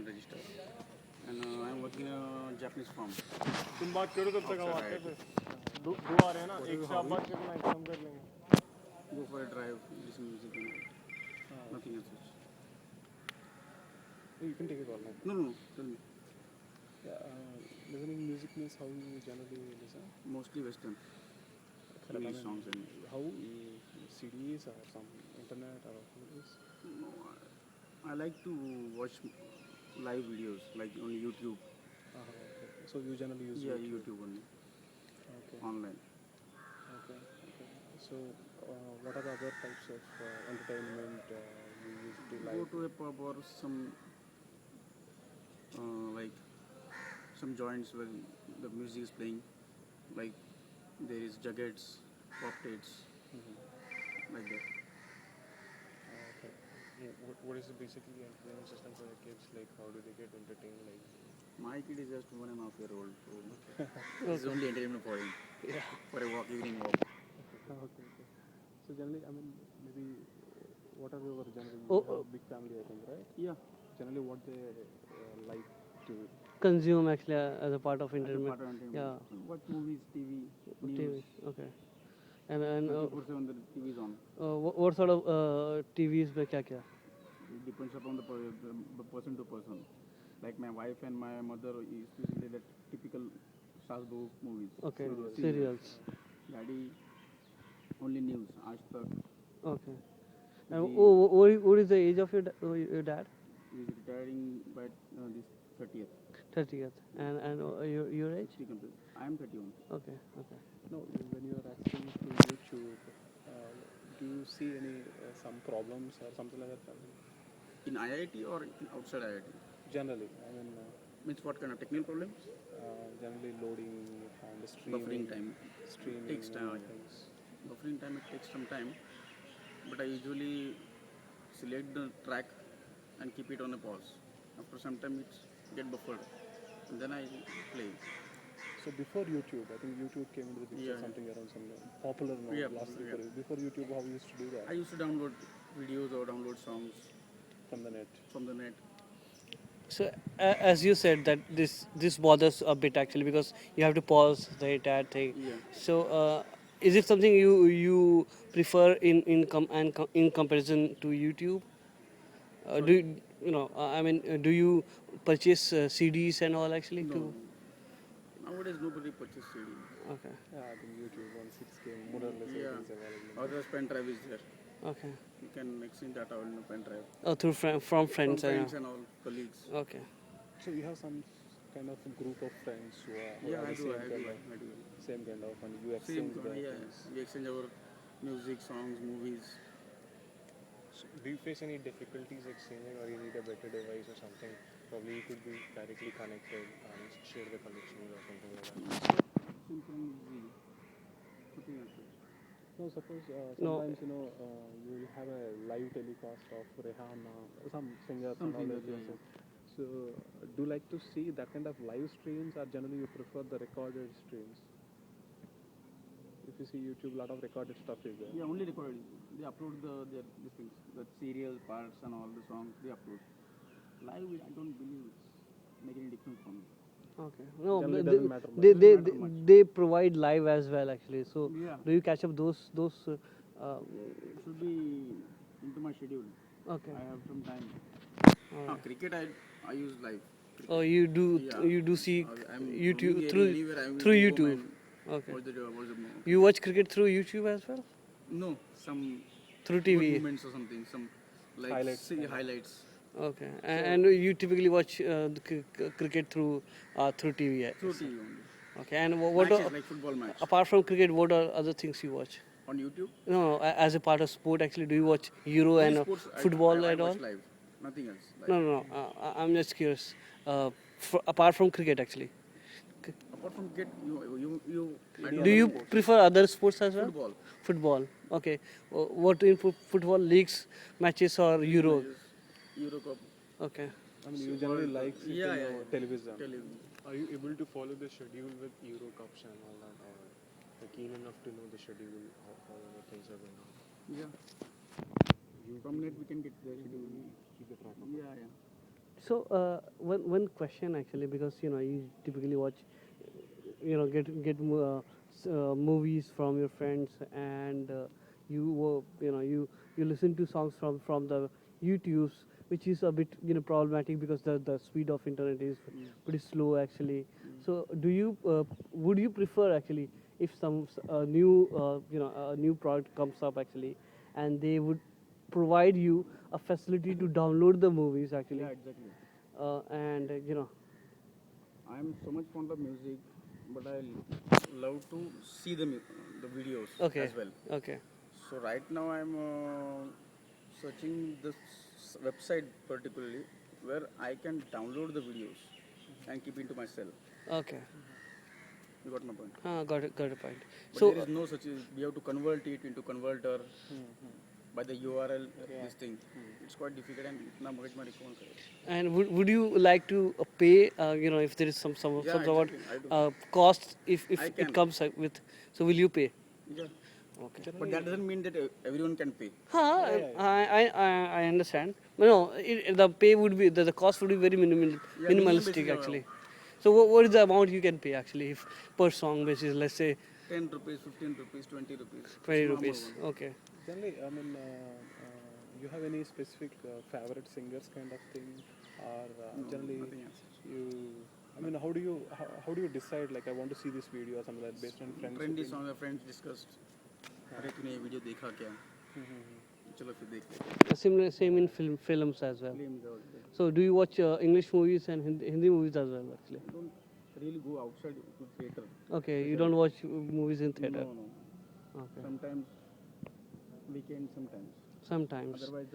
register. And I'm working in a Japanese firm तुम बात करो तब तक हम outside आते हैं IIT. फिर दो आ रहे हैं ना एक से आप बात करना एक से हम कर लेंगे Go for a drive, listen music and all. Nothing else. You can take a call now. No, no, no. Tell me. Listening music means how you generally listen? Mostly Western. I English mean, songs and how CDs or some internet or this? no, I like to watch live videos like on YouTube. Okay. So you generally use Yeah, YouTube. YouTube only Okay. online. Okay. So what are the other types of entertainment you usually Go like? to a pub or some like some joints where the music is playing. Like there is juggets, cocktails, like that. Okay. What is the basically entertainment system for your kids? Like, how do they get entertained? Like, My kid is just 1.5 years old, so this is only entertainment for him. yeah. For a walk, evening walk. Okay. So generally, I mean, maybe what are your generally Oh, you have a big family, I think, right? Yeah. Generally, what they like to consume actually as a part of As a entertainment. part of entertainment. Yeah, Watch movies, TV, TV. news. Okay. And 24/7 the TV is on. what sort of TVs में क्या क्या? It depends upon the person to person. Like my wife and my mother is usually the typical Shasbo movies. Okay, So, serials. Daddy only news. Aaj Tak. Okay. And The- what is the age of your dad? He is retiring by this 30th. 30th. And your age? 60 complete. I am 31. Okay. no when you are accessing to YouTube, do you see any some problems or something like that? In IIT or outside IIT? Generally, I mean, Means what kind of technical problems? generally loading and streaming. Buffering time. Streaming Takes time. and things. Buffering time, it takes some time. But I usually select the track and keep it on a pause. After some time, it get buffered. And then I play. So before YouTube, I think YouTube came into the picture Yeah. something around some popular now. Yeah, last yeah. before YouTube, how you used to do that I used to download videos or download songs from the net? from the net. So as you said that this bothers a bit actually because you have to pause the entire thing. Yeah. So is it something you prefer in comparison to YouTube? Do you know? I mean, do you purchase CDs and all actually? No. Nowadays, nobody purchases CD. Okay. Yeah, I think YouTube once it came, more or less Yeah. everything is available. Otherwise, pen drive is there. Okay. You can exchange data on a pen drive. Oh, through from From friends. friends and all colleagues. Okay. So you have some kind of a group of friends who are Yeah, I the do. same I kind do. of I do. same kind of, and you Same. exchange the Yeah. things. We exchange our music, songs, movies. So do you face any difficulties exchanging, or you need a better device or something? Probably you could be directly connected and share the connections or something like that. Simple and easy. Nothing else. No, suppose No. sometimes you will have a live telecast of Rihanna, some singers Some and all that. singers, Yeah. So, do you like to see that kind of live streams, or generally you prefer the recorded streams? If you see YouTube, lot of recorded stuff is there. Yeah, only recorded. They upload these things, the serial parts and all the songs they upload. Live, I don't believe it's make any difference for me. Okay. No, Generally they, doesn't matter much. they, they, Doesn't matter much. they provide live as well actually. So Yeah. do you catch up those? It should be into my schedule. Okay. I have some time. Alright. Cricket, I use live. Cricket. Oh, you do Yeah. you do see I'm YouTube roaming through anywhere, I will through go home YouTube. and Okay. watch the You watch cricket through YouTube as well? no, some Through good TV. moments or something. Some like Highlights. highlights Okay. And you typically watch the cricket through TV. through TV only. Okay. And what Matches are, like football match apart from cricket, what are other things you watch? on YouTube. No, as a part of sport, actually, do you watch Euro Only and sports, football I and all? watch live. Nothing else. Live. No. I'm just curious. Apart from cricket, actually, Apart from cricket, I do don't you know prefer other sports as well? football? Football. Okay. What in football leagues, matches or Euro? Euro Cup. Okay. I mean, you generally like Yeah, yeah. television. Television. Are you able to follow the schedule with Euro Cups and all that, or keen enough to know the schedule, how the things are going on? Yeah. From net we can get the schedule. Keep the track of. Yeah. So one question actually, because you know you typically watch, you know, movies from your friends, and you know you listen to songs from the YouTube's, which is a bit, you know, problematic because the speed of internet is pretty slow actually. So do you would you prefer actually if some new you know a new product comes up actually, and they would provide you a facility to download the movies actually, Yeah, exactly. and you know. I'm so much fond of music, but I love to see the videos Okay. as well. Okay. So right now I'm searching this website particularly where I can download the videos and keep it to myself. Okay. You got my point. Got it. Got a point. But So there is no such. We have to convert it into converter by the URL. This thing, it's quite difficult and इतना मगज मारी कौन करे? and would you like to pay? You know, if there is some Yeah, some sort exactly. I do. cost if I it can. comes with, so will you pay? Yeah. Okay. But that doesn't mean that everyone can pay. I understand. No, the pay would be the cost would be very Yeah, minimalistic minimum actually. So what is the amount you can pay actually if per song basis? Let's say 10 rupees, 15 rupees, 20 rupees. 20 It's normal rupees. one. Okay. Generally, I mean, you have any specific favorite singers kind of thing, or generally nothing else. you? I mean, how do you decide? Like, I want to see this video or something like that based on friends. Trendy opinion? song है, friends discussed. अरे तूने ये video देखा क्या? चलो फिर देख लेते हैं. Similar, same in films as well. Films also. So do you watch English movies and Hindi movies as well actually? I don't really go outside to theater. Okay, you don't watch movies in theater. No, no. Okay. Sometimes weekend, sometimes. Sometimes. Otherwise,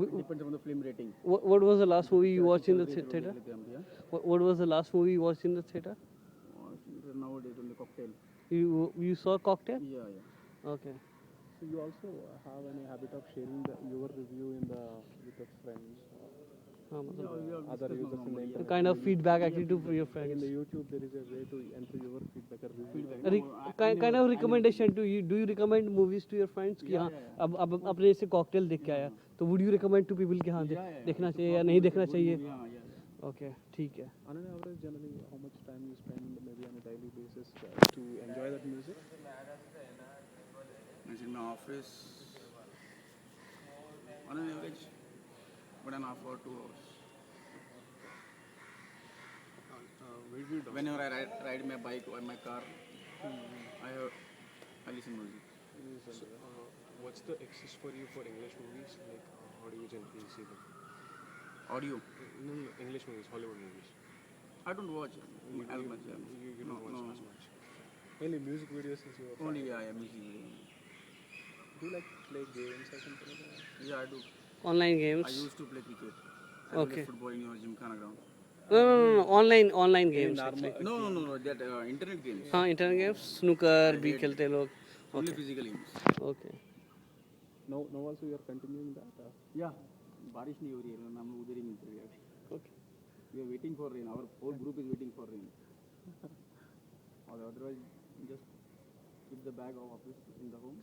we- it depends on the film rating. What was the last movie you watched in the देख theater? लेते हैं हम भी, हाँ. What was the last movie you watched in the theater? Nowadays on the cocktail. You saw Cocktail? Yeah, yeah. Okay. So you also have any habit of sharing your review with your friends, हाँ, मतलब Yeah, other discuss users in the normally, internet? kind of feedback actually to your Like friends. in the YouTube, there is a way to enter your feedback or review. Feedback. Re- No, kind of recommendation to you. Do you recommend movies to your friends कि हाँ अब अपने से cocktail देख के आया, तो would you recommend to people कि हाँ देखना चाहिए या नहीं देखना चाहिए? Yeah, yeah. Okay, ठीक है. On an average, generally, how much time you spend maybe on a daily basis to enjoy that music? Means in my office, on an average, 1.5 or 2 hours. Where do you Whenever I ride my bike or my car, I listen music. So, what's the access for you for English movies? Like, how do you generally see them? Audio. No, English movies, Hollywood movies. I don't watch as much. Yeah. You No, don't watch no. as much. Mainly music videos is your. Only yeah, music. Do you like to play games or something like that? Yeah, I do. Online I games. used to play cricket. I Okay. play football in your gymkhana ground. No. Online games actually. No. That internet games. हाँ, internet games, snooker भी खेलते हैं लोग. Only physical games. Okay. No, also you are continuing that. Yeah. बारिश नहीं हो रही है, हम लोग उधर ही मिलते हैं अभी. Okay. We are waiting for rain. Our whole group is waiting for rain. Or otherwise, just keep the bag of office in the home.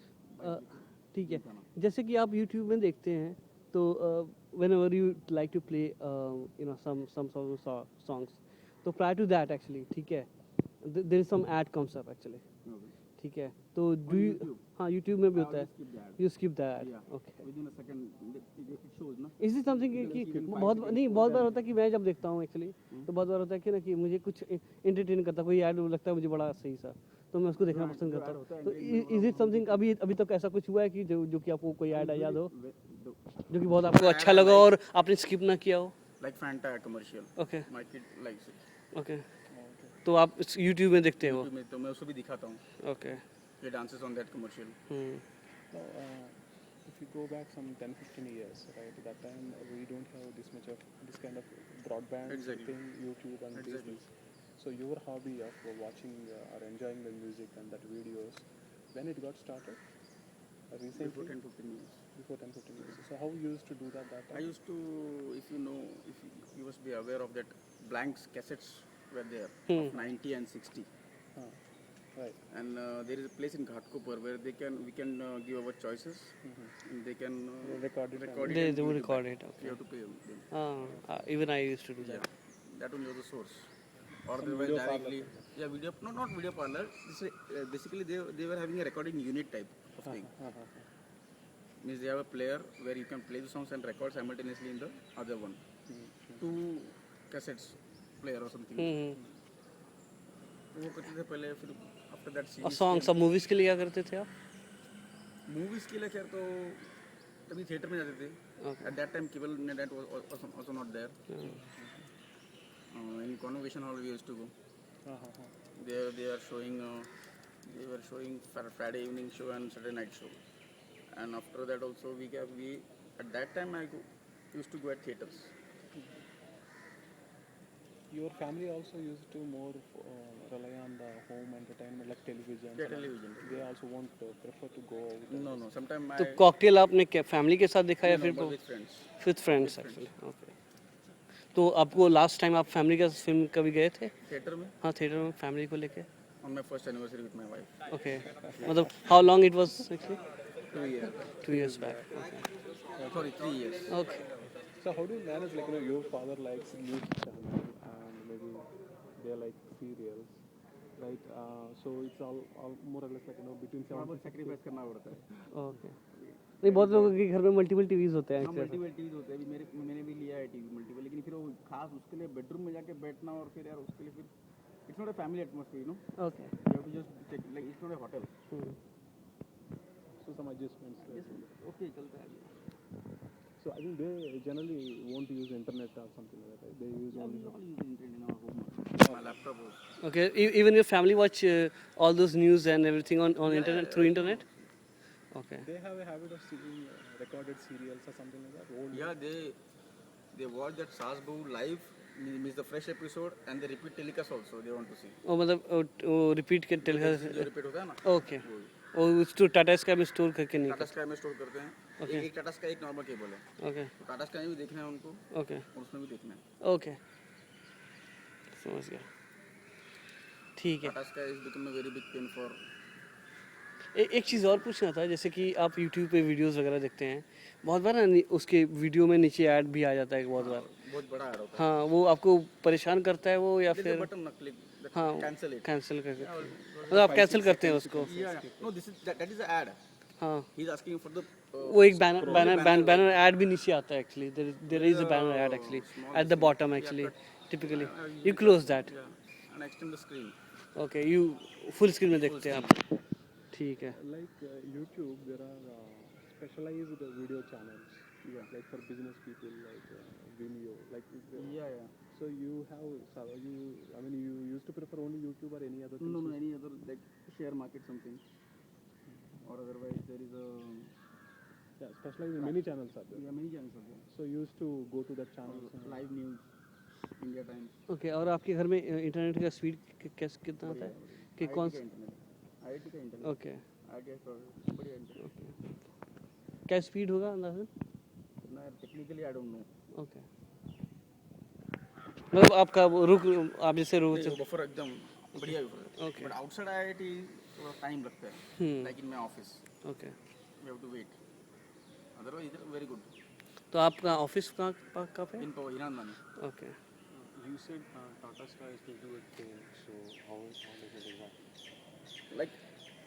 ठीक है. जैसे कि आप YouTube में देखते हैं, तो whenever you like to play some sort of songs, तो prior to that actually, ठीक है, there is some ad comes up actually. ठीक है, तो do you YouTube? हाँ YouTube में भी होता है. Skip that. You skip that. Yeah. Okay. Within a second, it shows ना. इज इट समथिंग कि बहुत बार होता है कि मैं जब देखता हूँ एक्चुअली, तो बहुत बार होता है कि ना कि मुझे कुछ इंटरटेन करता है, कोई ऐड लगता है मुझे बड़ा सही सा, तो मैं उसको देखना पसंद करता हूँ. तो इज इट समथिंग अभी तक ऐसा कुछ हुआ है कि जो कि आपको कोई ऐड याद हो जो कि बहुत आपको अच्छा लगा और आपने स्किप ना किया हो? Like Fanta commercial. Okay. My kid likes it. Okay. तो आप यूट्यूब में देखते हो? तो मैं उसको भी दिखाता हूँ. Okay. He dances on that commercial. Now, if you go back some 10-15 years, right, at that time we don't have this much of this kind of broadband Exactly. thing, YouTube and these Exactly. things. So your hobby of watching or enjoying the music and that videos, when it got started? Recently? Before 10-15 years. Before 10-15 years. So how you used to do that I time? used to, if you must be aware of that, blanks cassettes were there, of 90 and 60. Huh. Right. and there is a place in Ghatkopar where we can give our choices, and they can Record it record it. They and will give record back. it. You Okay. have to pay them. Even I used to do Yeah, that. that only was the source. Or Some otherwise video directly. Yeah, video. No, not video parlor. This is, basically, they were having a recording unit type of thing. Means they have a player where you can play the songs and record simultaneously in the other one. Two cassettes player or something. तो वो करते थे पहले फिर after that और series song सब movies के लिए क्या करते थे आप? movies के लिए खैर तो तभी थिएटर में जाते थे. Okay. At that time cable net was also not there. In Convocation Hall we used to go. There they are showing they were showing Friday evening show and Saturday night show. And after that also we at that time used to go at theaters. Your family also used to more rely on the home entertainment like television. Yeah, television. They also won't prefer to go out. No, sometimes तो cocktail आपने क्या family के साथ देखा या फिर with friends. With friends actually? Okay. तो आपको लास्ट टाइम आप फैमिली का फिल्म कभी गए थे? Theater में हाँ, थिएटर में फैमिली को लेके. on my first anniversary with my wife. Okay. मतलब how long it was actually? 2 years. 2 years back. Sorry, 3 years. Okay. So how do you manage, like, your father likes news channel and maybe they like serials, right? So it's all more or less like, between थोड़ा 7 बहुत sacrifice करना पड़ता है. Okay. नहीं, बहुत लोगों के घर में मल्टीपल टीवीज होते हैं हाँ, एक्चुअली. मल्टीपल टीवीज होते हैं. अभी मैंने भी लिया है टीवी मल्टीपल, लेकिन फिर वो खास उसके लिए बेडरूम में जाके बैठना और फिर यार उसके लिए फिर it's not a family atmosphere, okay. You have to just check like it's not a hotel. so some adjustments. Okay चलता है. So I think they generally won't use internet or something like that, right? They use only. All use the internet in our home. My laptop was. Okay. Even your family watch all those news and everything on internet through internet? Okay. They have a habit of seeing recorded serials or something like that. Old. Yeah, they watch that Saas Bahu live, means the fresh episode, and they repeat telecast also. They want to see. ओ मतलब वो repeat के जो telecast. Repeat होता है ना. Okay. वो store Tata sky में store करके नहीं. टाटा स्काई में स्टोर करते हैं. एक टाटा स्काई एक नॉर्मल केबल है. ओके. तो टाटा स्काई में भी देखना है उनको ओके. और उसमें भी देखना है. ओके. समझ गया. ठीक है. Tata Sky is become a very big pain for. एक चीज़ और पूछना था, जैसे कि आप यूट्यूब पे वीडियोस वगैरह देखते हैं, बहुत बार ना उसके वीडियो में नीचे ऐड भी आ जाता है बहुत बार. बहुत बड़ा ऐड होता हाँ, वो आपको परेशान करता है वो या है. फिर? बटन ना क्लिक हाँ, कैंसिल इट. कैंसिल करके मतलब आप कैंसिल करते हैं उसको? No this is that is the ad. हाँ, he is asking for the वो एक बैनर ऐड भी नीचे आता है actually. There is a banner ad actually at the bottom actually. Typically you close that. And extend the screen. Okay. You full screen में देखते हैं आप. ठीक है. Like YouTube, there are specialized video channels. Yeah. Like for business people, like Vimeo. Like. Yeah. So you have, you used to prefer only YouTube or any other things? No, any other like share market something. Or otherwise there is a Yeah, specialized many channels are there. many channels are there. So you used to go to that channel. Live news, India Times. Okay. और आपके घर में internet का speed कितना आता है कि कौन सा? IIT का इंटरनेट. ओके. IIT का बढ़िया इंटरनेट. क्या स्पीड होगा अंदाज़न? ना technically I don't know. Okay. मतलब आपका वो आप जैसे बफर एकदम बढ़िया buffer. Okay. But outside IIT थोड़ा टाइम लगता है. Like in my office okay. We have to wait. Otherwise इधर वेरी गुड. तो आपका ऑफिस कहाँ पे? इन पर ईरान मानी. ओके. You said Tata Sky is to do with pain. So how does it work? Like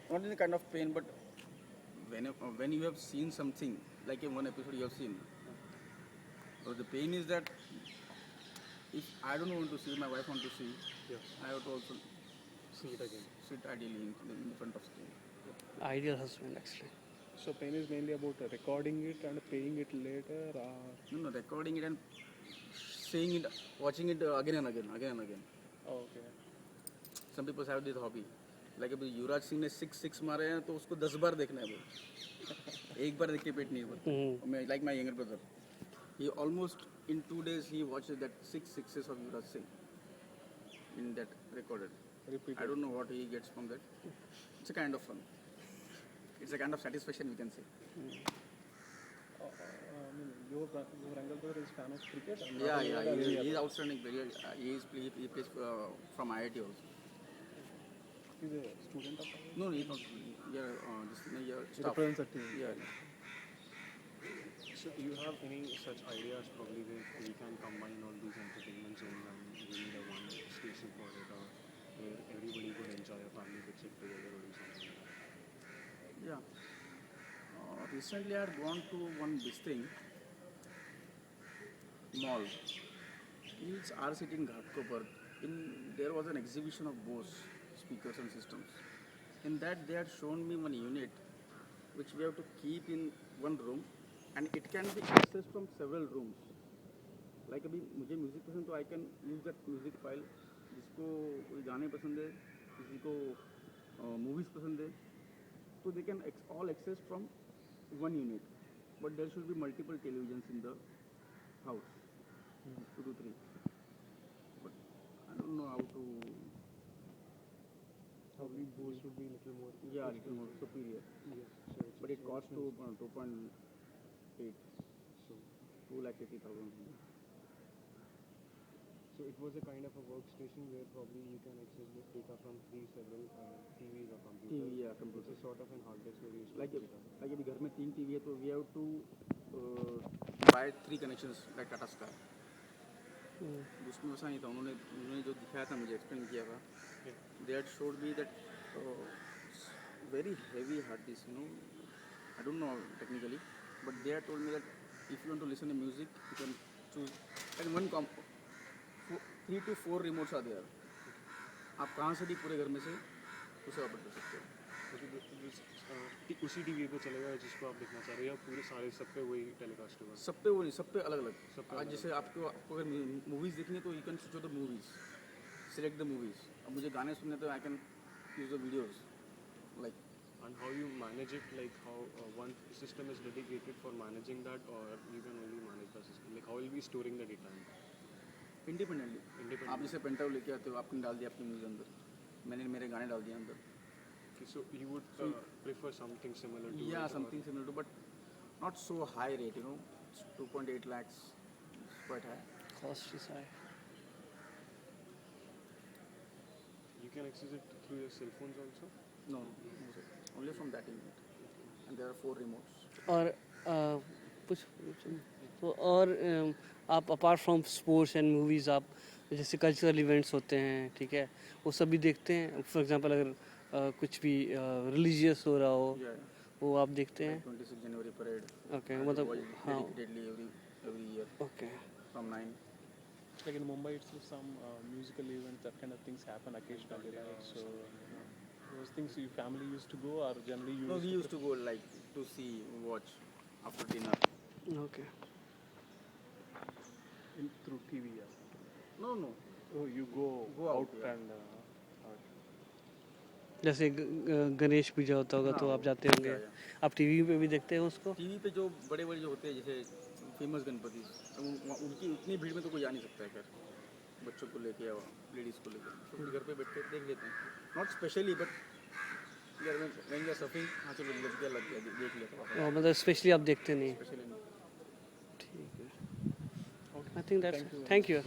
not in a kind of pain, but when you have seen something like in one episode you have seen, so the pain is that if I don't want to see, my wife want to see, Yes. I have to also See it again. sit ideally in the front of screen. Ideal husband actually. So pain is mainly about recording it and paying it later. No, recording it and seeing it, watching it again and again. Okay. Some people have this hobby. Like अभी युवराज सिंह ने 6 मारे हैं तो उसको 10 बार देखना है वो. एक बार देख के पेट नहीं भरता. मैं like my younger brother, he almost in 2 days he watches that 6 sixes of Yuvraj Singh in that recorded. Repeat. I don't know what he gets from that. It's a kind of fun. It's a kind of satisfaction we can say. Your younger brother is fan of cricket. And Yeah. He is outstanding player. He plays from IIT also. is a student of ours? No, he's not. Yeah, yeah, He staff. represents a team. Yeah. So you have any such ideas probably where we can combine all these entertainment zones and we need a one station for it, or where everybody could enjoy a family picture together or do something like that? Yeah. Recently, I had gone to one this thing mall. It's our city in Ghatkopar. There was an exhibition of Bose speakers and systems. In that, they had shown me one unit which we have to keep in one room, and it can be accessed from several rooms. Like अभी मुझे music पसंद तो I can use that music file. जिसको कोई गाने पसंद है, किसी को मूवीज पसंद है, so they can all access from one unit, but there should be multiple televisions in the house, 2 to 3. But I don't know how to. Probably Bose would be a little more. Yeah, little more superior. Yes. So But it costs to 2.8, So, 2,80,000. so it was a kind of a workstation where probably you can access the data from several TVs or computers. TV, yeah, It's computer. a sort of an hard disk where you store Like data. अभी घर में 3 TV है तो we have to buy 3 connections like Tata Sky. उसमें वैसा नहीं था. उन्होंने जो दिखाया था, मुझे एक्सप्लेन किया था. They had showed me that very heavy hard disk, I don't know technically, but they had told me that if you want to listen to music, you can choose, and 3 to 4 remotes are there. आप कहाँ से भी पूरे घर में से उसे operate कर सकते हो. उसी टीवी पे चलेगा जिसको आप देखना चाह रहे हो, या पूरे सारे सब पे वही टेलीकास्ट होगा? सब पे वो नहीं, सब पे अलग अलग. सब पे आज जैसे आपको अगर मूवीज़ देखनी है तो you can switch the movies, select the movies. अब मुझे गाने सुनने तो I can use the videos like. And how you manage it, like how one system is dedicated for managing that, or you can only manage the system, like how will be storing the data? Independently. Independent. आप जैसे पेंटाव लेके आते हो, आपने डाल दिया आपके music अंदर, मैंने मेरे गाने डाल दिए अंदर. Okay, so you would prefer something similar to Yeah, it, or- something similar to, but not so high rate, It's 2.8 lakhs. It's quite high. Cost is high. You can access it through your cell phones also? No, sir. Only from that unit. And there are 4 remotes. और कुछ तो और आप apart from sports and movies आप जैसे cultural events होते हैं, ठीक है, वो सब भी देखते हैं. फॉर एग्जांपल अगर कुछ भी रिलीजियस हो रहा हो Yeah, वो आप देखते हैं. 26 January parade. ओके, मतलब हाँ. Dedicatedly every year okay. from 9. Like in Mumbai itself, some musical events, that kind of things happen occasionally, right? So those things your family used to go, or generally you No, we used used to go like to see, watch after dinner. Okay. through TV. Yeah. No, no. Oh, you go Go out, yeah. and जैसे गणेश पूजा होता होगा तो हाँ, आप जाते होंगे. yeah, yeah. आप TV पे भी देखते हैं उसको? टीवी पे जो बड़े बड़े जो होते हैं जैसे फेमस गणपति, उनकी उतनी भीड़ में तो कोई जा नहीं सकता है. खैर बच्चों को लेके या लेडीज़ को लेके तो फिर घर पे बैठ के देख लेते हैं. नॉट स्पेशली, बट घर में रहेंगे सफिंग, हाँ चलो लग गया देख लेते. मतलब स्पेशली आप देखते नहीं. स्पेशली नहीं. ठीक है. I think that's thank you.